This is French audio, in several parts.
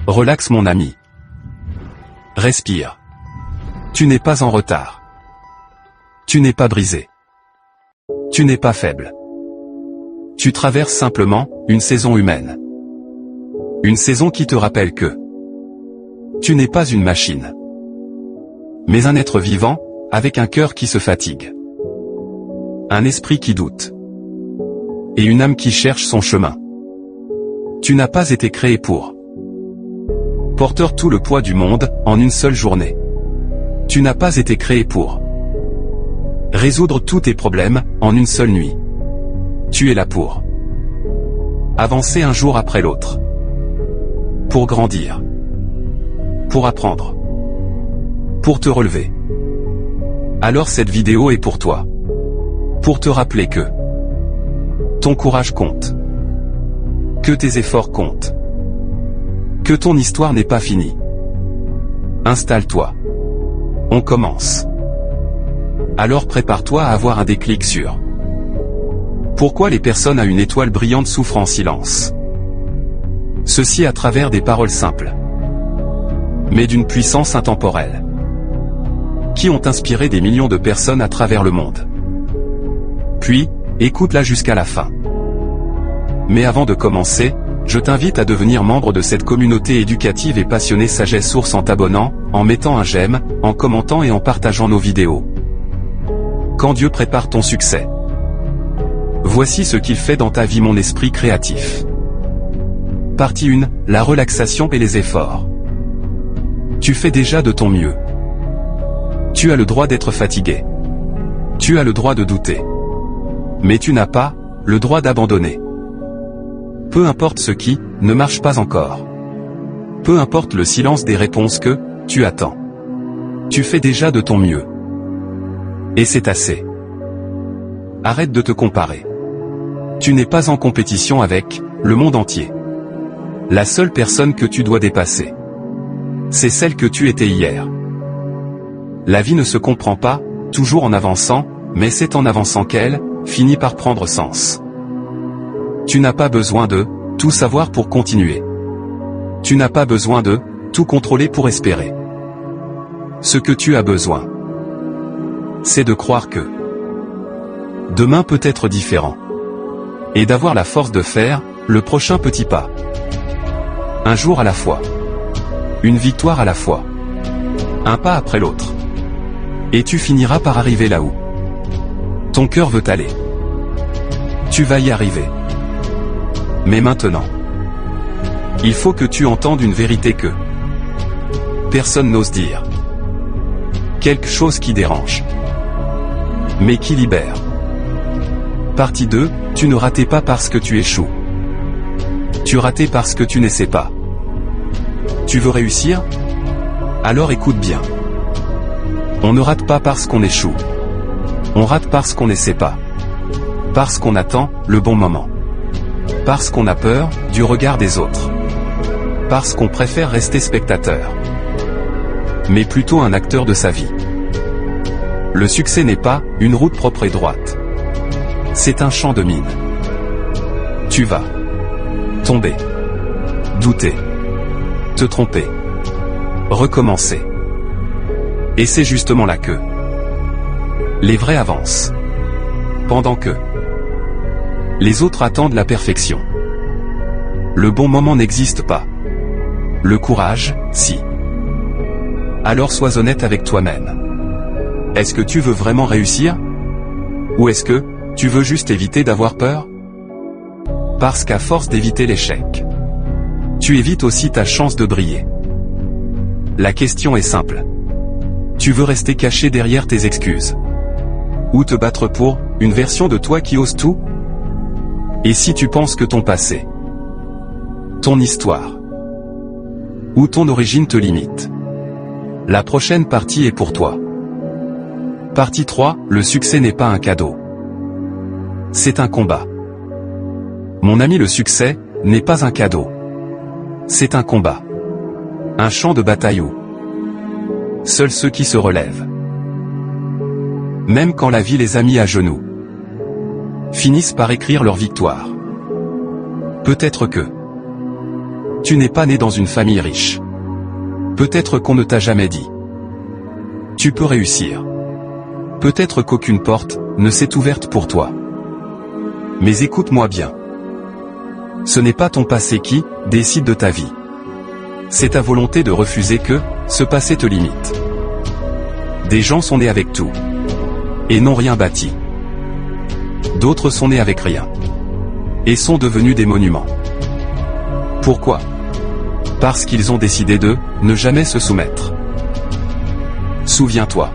Relax mon ami. Respire. Tu n'es pas en retard. Tu n'es pas brisé. Tu n'es pas faible. Tu traverses simplement une saison humaine. Une saison qui te rappelle que tu n'es pas une machine, mais un être vivant, avec un cœur qui se fatigue, un esprit qui doute, et une âme qui cherche son chemin. Tu n'as pas été créé pour porter tout le poids du monde en une seule journée. Tu n'as pas été créé pour résoudre tous tes problèmes en une seule nuit. Tu es là pour avancer un jour après l'autre, pour grandir, pour apprendre, pour te relever. Alors cette vidéo est pour toi, pour te rappeler que ton courage compte, que tes efforts comptent, que ton histoire n'est pas finie. Installe-toi. On commence. Alors prépare-toi à avoir un déclic sur pourquoi les personnes à une étoile brillante souffrent en silence. Ceci à travers des paroles simples, mais d'une puissance intemporelle, qui ont inspiré des millions de personnes à travers le monde. Puis, écoute-la jusqu'à la fin. Mais avant de commencer, je t'invite à devenir membre de cette communauté éducative et passionnée Sagesse Source en t'abonnant, en mettant un j'aime, en commentant et en partageant nos vidéos. Quand Dieu prépare ton succès, voici ce qu'il fait dans ta vie mon esprit créatif. Partie 1, la relaxation et les efforts. Tu fais déjà de ton mieux. Tu as le droit d'être fatigué. Tu as le droit de douter. Mais tu n'as pas le droit d'abandonner. Peu importe ce qui ne marche pas encore. Peu importe le silence des réponses que tu attends. Tu fais déjà de ton mieux. Et c'est assez. Arrête de te comparer. Tu n'es pas en compétition avec le monde entier. La seule personne que tu dois dépasser, c'est celle que tu étais hier. La vie ne se comprend pas toujours en avançant, mais c'est en avançant qu'elle finit par prendre sens. Tu n'as pas besoin de tout savoir pour continuer. Tu n'as pas besoin de tout contrôler pour espérer. Ce que tu as besoin, c'est de croire que demain peut être différent. Et d'avoir la force de faire le prochain petit pas. Un jour à la fois. Une victoire à la fois. Un pas après l'autre. Et tu finiras par arriver là où ton cœur veut aller. Tu vas y arriver. Mais maintenant, il faut que tu entendes une vérité que personne n'ose dire. Quelque chose qui dérange, mais qui libère. Partie 2, tu ne ratais pas parce que tu échoues. Tu ratais parce que tu n'essaies pas. Tu veux réussir? Alors écoute bien. On ne rate pas parce qu'on échoue. On rate parce qu'on n'essaie pas. Parce qu'on attend le bon moment. Parce qu'on a peur du regard des autres. Parce qu'on préfère rester spectateur. Mais plutôt un acteur de sa vie. Le succès n'est pas une route propre et droite. C'est un champ de mine. Tu vas tomber, douter, te tromper, recommencer. Et c'est justement là que les vrais avancent. Pendant que les autres attendent la perfection. Le bon moment n'existe pas. Le courage, si. Alors sois honnête avec toi-même. Est-ce que tu veux vraiment réussir? Ou est-ce que tu veux juste éviter d'avoir peur? Parce qu'à force d'éviter l'échec, tu évites aussi ta chance de briller. La question est simple. Tu veux rester caché derrière tes excuses? Ou te battre pour une version de toi qui ose tout? Et si tu penses que ton passé, ton histoire, ou ton origine te limite, la prochaine partie est pour toi. Partie 3, le succès n'est pas un cadeau. C'est un combat. Mon ami, le succès n'est pas un cadeau. C'est un combat. Un champ de bataille où seuls ceux qui se relèvent, même quand la vie les a mis à genoux, finissent par écrire leur victoire. Peut-être que Tu n'es pas né dans une famille riche. Peut-être qu'on ne t'a jamais dit. Tu peux réussir. Peut-être qu'aucune porte ne s'est ouverte pour toi. Mais écoute-moi bien. Ce n'est pas ton passé qui décide de ta vie. C'est ta volonté de refuser que ce passé te limite. Des gens sont nés avec tout et n'ont rien bâti. D'autres sont nés avec rien et sont devenus des monuments. Pourquoi? Parce qu'ils ont décidé de ne jamais se soumettre. Souviens-toi.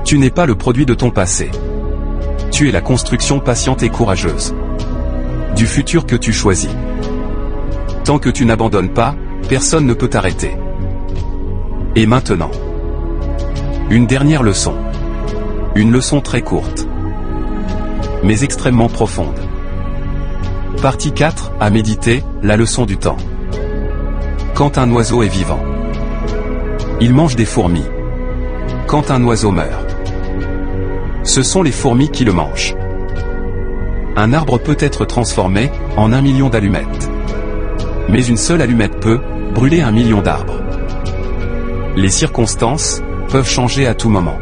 Tu n'es pas le produit de ton passé. Tu es la construction patiente et courageuse du futur que tu choisis. Tant que tu n'abandonnes pas, personne ne peut t'arrêter. Et maintenant, une dernière leçon. Une leçon très courte, mais extrêmement profonde. Partie 4, à méditer, la leçon du temps. Quand un oiseau est vivant, il mange des fourmis. Quand un oiseau meurt, ce sont les fourmis qui le mangent. Un arbre peut être transformé en 1 million d'allumettes. Mais une seule allumette peut brûler 1 million d'arbres. Les circonstances peuvent changer à tout moment.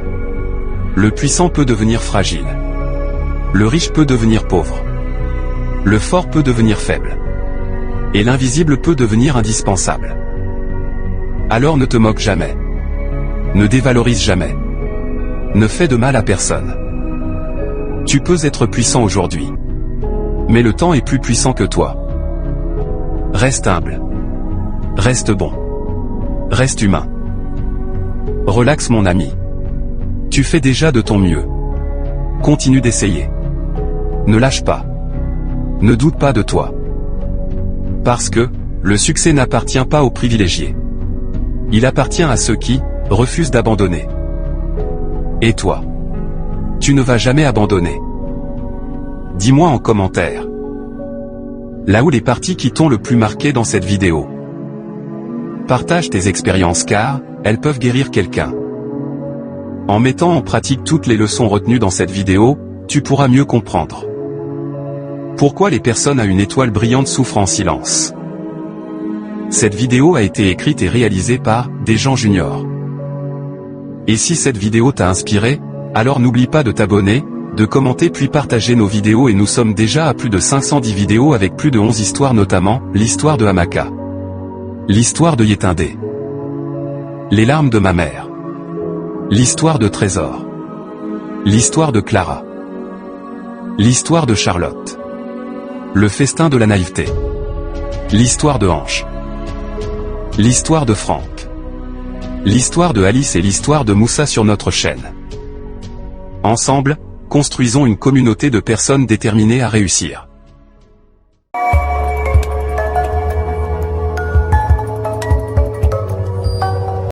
Le puissant peut devenir fragile. Le riche peut devenir pauvre. Le fort peut devenir faible. Et l'invisible peut devenir indispensable. Alors ne te moque jamais. Ne dévalorise jamais. Ne fais de mal à personne. Tu peux être puissant aujourd'hui. Mais le temps est plus puissant que toi. Reste humble. Reste bon. Reste humain. Relaxe mon ami. Tu fais déjà de ton mieux. Continue d'essayer. Ne lâche pas. Ne doute pas de toi. Parce que, le succès n'appartient pas aux privilégiés. Il appartient à ceux qui refusent d'abandonner. Et toi? Tu ne vas jamais abandonner. Dis-moi en commentaire. Là où les parties qui t'ont le plus marqué dans cette vidéo. Partage tes expériences car, elles peuvent guérir quelqu'un. En mettant en pratique toutes les leçons retenues dans cette vidéo, tu pourras mieux comprendre pourquoi les personnes à une étoile brillante souffrent en silence. Cette vidéo a été écrite et réalisée par Desjans Junior. Et si cette vidéo t'a inspiré, alors n'oublie pas de t'abonner, de commenter puis partager nos vidéos et nous sommes déjà à plus de 510 vidéos avec plus de 11 histoires notamment, l'histoire de Hamaka. L'histoire de Yétindé. Les larmes de ma mère. L'histoire de Trésor. L'histoire de Clara. L'histoire de Charlotte. Le festin de la naïveté. L'histoire de Hanche. L'histoire de Franck. L'histoire de Alice et l'histoire de Moussa sur notre chaîne. Ensemble, construisons une communauté de personnes déterminées à réussir.